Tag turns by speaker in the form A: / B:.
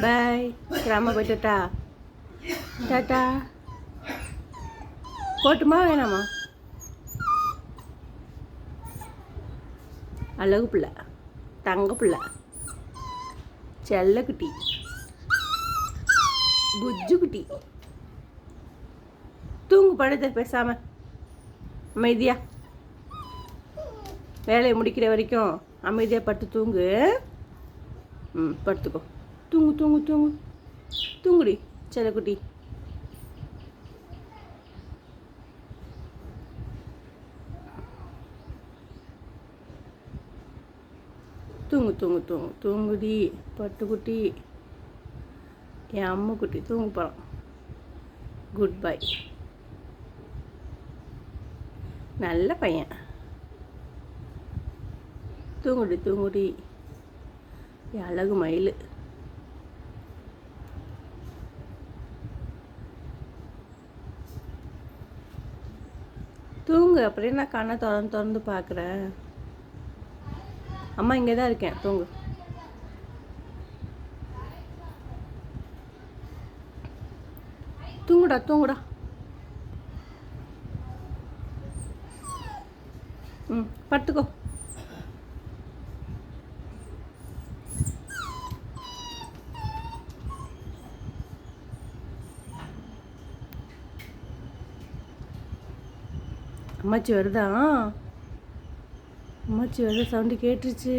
A: பாய். கிராம போய்ட்டா டாட்டா. போட்டுமா வேணாமா? அழகு பிள்ளை, தங்க பிள்ளை, செல்லக்குட்டி, புஜ்ஜு குட்டி. தூங்கு, படுத்து பேசாம அமைதியா. வேலையை முடிக்கிற வரைக்கும் அமைதியாக படுத்து தூங்கு. படுத்துக்கோ. தூங்கு தூங்கு தூங்கு தூங்குடி செல்லக்குட்டி. தூங்கு தூங்கு தூங்கு தூங்குடி பட்டுக்குட்டி. என் அம்முக்குட்டி தூங்கு போகிறான். Good bye. நல்ல பையன். தூங்குடி தூங்குடி என் அழகு மயில். தூங்கு. அப்படியே நான் கண்ணை திறந்து பார்க்குறேன். அம்மா இங்கே தான் இருக்கேன். தூங்கு. தூங்குடா தூங்குடா. படுத்துக்கோ. அம்மாச்சி வருதா? அம்மாச்சி வருத சவுண்டு கேட்டுருச்சு.